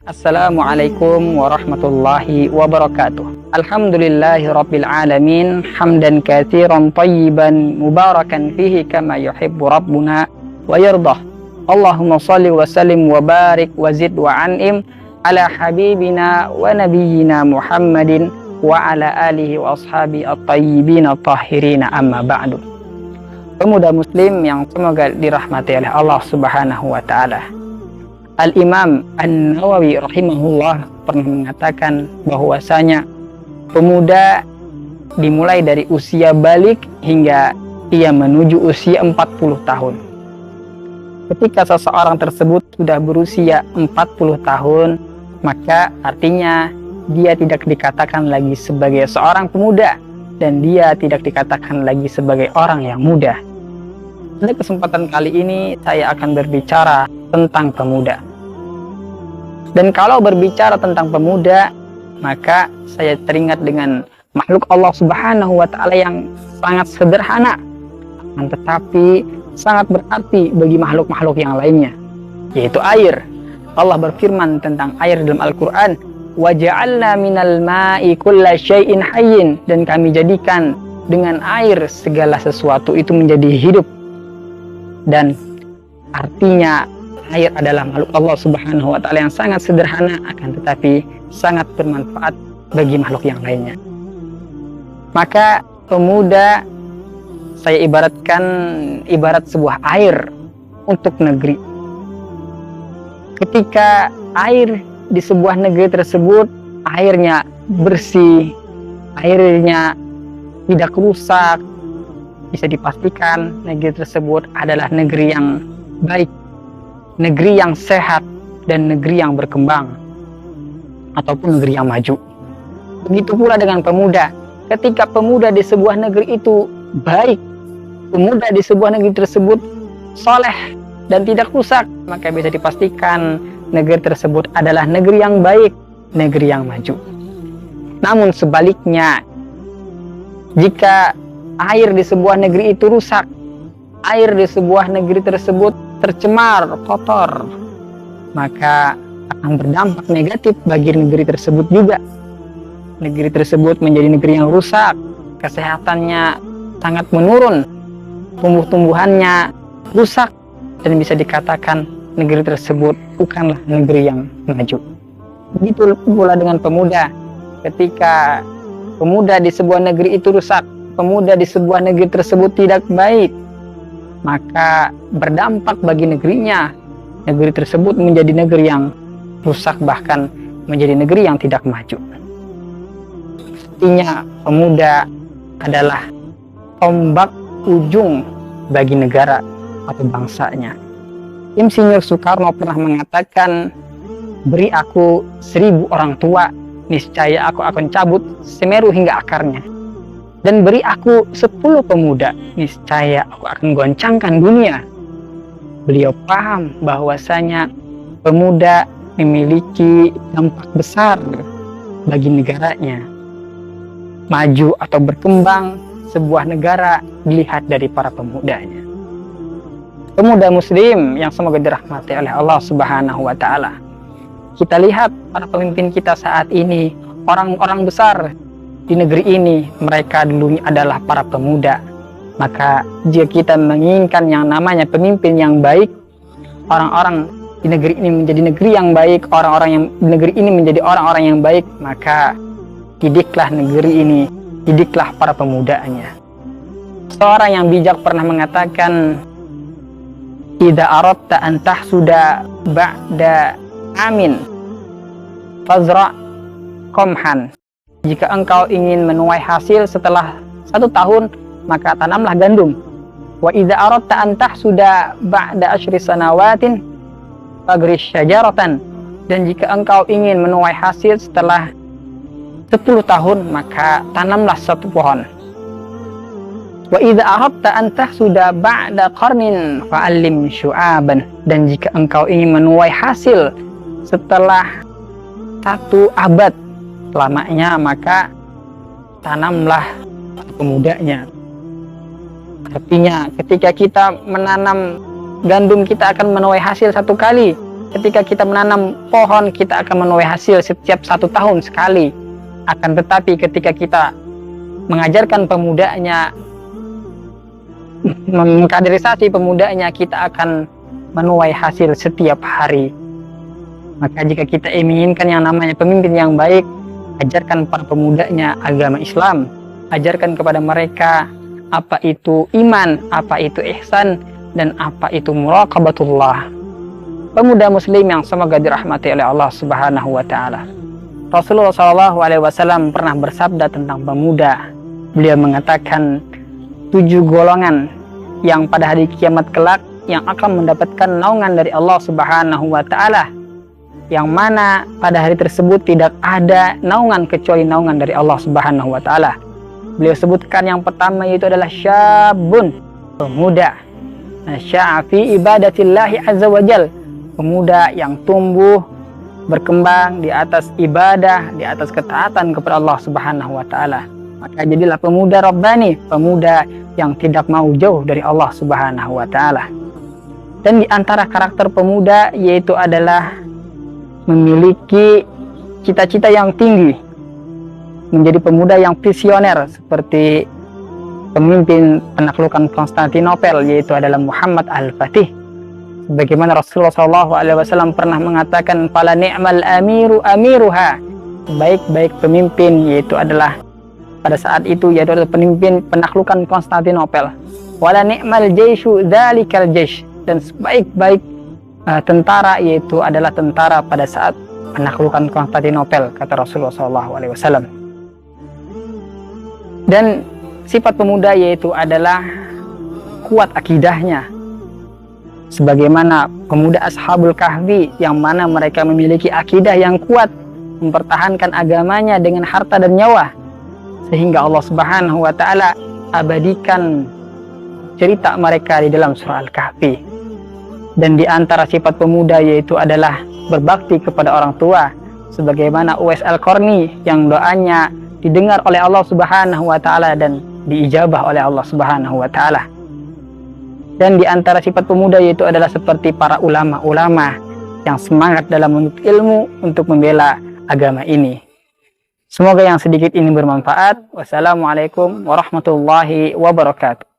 Assalamualaikum warahmatullahi wabarakatuh. Alhamdulillahi rabbil alamin, hamdan katsiran tayyiban mubarakan fihi kama yuhibbu rabbuna wa yardah. Allahumma salli wa sallim wa barik wa zid wa an'im ala habibina wa nabiyyina Muhammadin wa ala alihi wa ashabi at-tayyibin at-tahirin, amma ba'du. Pemuda muslim yang semoga dirahmati oleh Allah Subhanahu wa taala. Al-Imam An-Nawawi rahimahullah pernah mengatakan bahwasanya pemuda dimulai dari usia balik hingga ia menuju usia 40 tahun. Ketika seseorang tersebut sudah berusia 40 tahun, maka artinya dia tidak dikatakan lagi sebagai seorang pemuda dan dia tidak dikatakan lagi sebagai orang yang muda. Pada kesempatan kali ini saya akan berbicara tentang pemuda. Dan kalau berbicara tentang pemuda, maka saya teringat dengan makhluk Allah Subhanahu wa taala yang sangat sederhana, tetapi sangat berarti bagi makhluk-makhluk yang lainnya, yaitu air. Allah berfirman tentang air dalam Al-Qur'an, "Wa ja'alna minal ma'i kulla syai'in hayyin," dan kami jadikan dengan air segala sesuatu itu menjadi hidup. Dan artinya air adalah makhluk Allah Subhanahu wa taala yang sangat sederhana, akan tetapi sangat bermanfaat bagi makhluk yang lainnya. Maka pemuda saya ibaratkan ibarat sebuah air untuk negeri. Ketika air di sebuah negeri tersebut airnya bersih, airnya tidak rusak, bisa dipastikan negeri tersebut adalah negeri yang baik, negeri yang sehat, dan negeri yang berkembang ataupun negeri yang maju. Begitu pula dengan pemuda. Ketika pemuda di sebuah negeri itu baik, pemuda di sebuah negeri tersebut soleh dan tidak rusak, maka bisa dipastikan negeri tersebut adalah negeri yang baik, negeri yang maju. Namun sebaliknya, jika air di sebuah negeri itu rusak, air di sebuah negeri tersebut tercemar, kotor, maka akan berdampak negatif bagi negeri tersebut juga. Negeri tersebut menjadi negeri yang rusak, kesehatannya sangat menurun, tumbuh-tumbuhannya rusak, dan bisa dikatakan negeri tersebut bukanlah negeri yang maju. Begitu pula dengan pemuda. Ketika pemuda di sebuah negeri itu rusak, pemuda di sebuah negeri tersebut tidak baik, maka berdampak bagi negerinya. Negeri tersebut menjadi negeri yang rusak, bahkan menjadi negeri yang tidak maju. Artinya pemuda adalah tombak ujung bagi negara atau bangsanya. Insinyur Soekarno pernah mengatakan, "Beri aku 1000 orang tua, niscaya aku akan cabut Semeru hingga akarnya. Dan beri aku 10 pemuda, niscaya aku akan goncangkan dunia." Beliau paham bahwasanya pemuda memiliki dampak besar bagi negaranya. Maju atau berkembang sebuah negara dilihat dari para pemudanya. Pemuda muslim yang semoga dirahmati oleh Allah Subhanahu wa taala. Kita lihat para pemimpin kita saat ini, orang-orang besar di negeri ini, mereka dulunya adalah para pemuda. Maka jika kita menginginkan yang namanya pemimpin yang baik, orang-orang di negeri ini menjadi negeri yang baik, orang-orang yang di negeri ini menjadi orang-orang yang baik, maka didiklah negeri ini, didiklah para pemudanya. Seorang yang bijak pernah mengatakan, "Idza aradta an tahsuda ba'da amin fazra qamhan." Jika engkau ingin menuai hasil setelah 1 tahun, maka tanamlah gandum. Wa idza aradta an tahsuda ba'da asyri sanawatin fagrish syajaratan. Dan jika engkau ingin menuai hasil setelah 10 tahun, maka tanamlah satu pohon. Wa idza aradta an tahsuda ba'da qarnin fa'allim syu'aban. Dan jika engkau ingin menuai hasil setelah 1 abad lamanya, maka tanamlah pemudanya. Artinya ketika kita menanam gandum, kita akan menuai hasil 1 kali. Ketika kita menanam pohon, kita akan menuai hasil setiap 1 tahun sekali. Akan tetapi ketika kita mengajarkan pemudanya, mengkaderisasi pemudanya, kita akan menuai hasil setiap hari. Maka jika kita menginginkan yang namanya pemimpin yang baik, ajarkan para pemudanya agama Islam. Ajarkan kepada mereka apa itu iman, apa itu ihsan, dan apa itu muraqabatullah. Pemuda muslim yang semoga dirahmati oleh Allah Subhanahu wa taala. Rasulullah SAW pernah bersabda tentang pemuda. Beliau mengatakan 7 golongan yang pada hari kiamat kelak yang akan mendapatkan naungan dari Allah Subhanahu wa taala, yang mana pada hari tersebut tidak ada naungan kecuali naungan dari Allah Subhanahu wa taala. Beliau sebutkan yang pertama yaitu adalah syabun, pemuda, syafi ibadatillahi azza wajal, pemuda yang tumbuh berkembang di atas ibadah, di atas ketaatan kepada Allah Subhanahu wa taala. Maka jadilah pemuda rabbani, pemuda yang tidak mau jauh dari Allah Subhanahu wa taala. Dan di antara karakter pemuda yaitu adalah memiliki cita-cita yang tinggi, menjadi pemuda yang visioner seperti pemimpin penaklukan Konstantinopel yaitu adalah Muhammad Al-Fatih. Bagaimana Rasulullah SAW pernah mengatakan, "Fala ni'mal amiru amiruha." Baik-baik pemimpin yaitu adalah pada saat itu yaitu adalah pemimpin penaklukan Konstantinopel. "Wala ni'mal jaishu dzalikal jaish." Dan sebaik-baik tentara yaitu adalah tentara pada saat penaklukan Konstantinopel, kata Rasulullah SAW. Dan sifat pemuda yaitu adalah kuat akidahnya, sebagaimana pemuda Ashabul Kahfi yang mana mereka memiliki akidah yang kuat, mempertahankan agamanya dengan harta dan nyawa, sehingga Allah Subhanahu wa taala abadikan cerita mereka di dalam surah Al-Kahfi. Dan di antara sifat pemuda yaitu adalah berbakti kepada orang tua, sebagaimana Uwais Al-Qarni yang doanya didengar oleh Allah Subhanahu wa taala dan diijabah oleh Allah Subhanahu wa taala. Dan di antara sifat pemuda yaitu adalah seperti para ulama-ulama yang semangat dalam menuntut ilmu untuk membela agama ini. Semoga yang sedikit ini bermanfaat. Wassalamualaikum warahmatullahi wabarakatuh.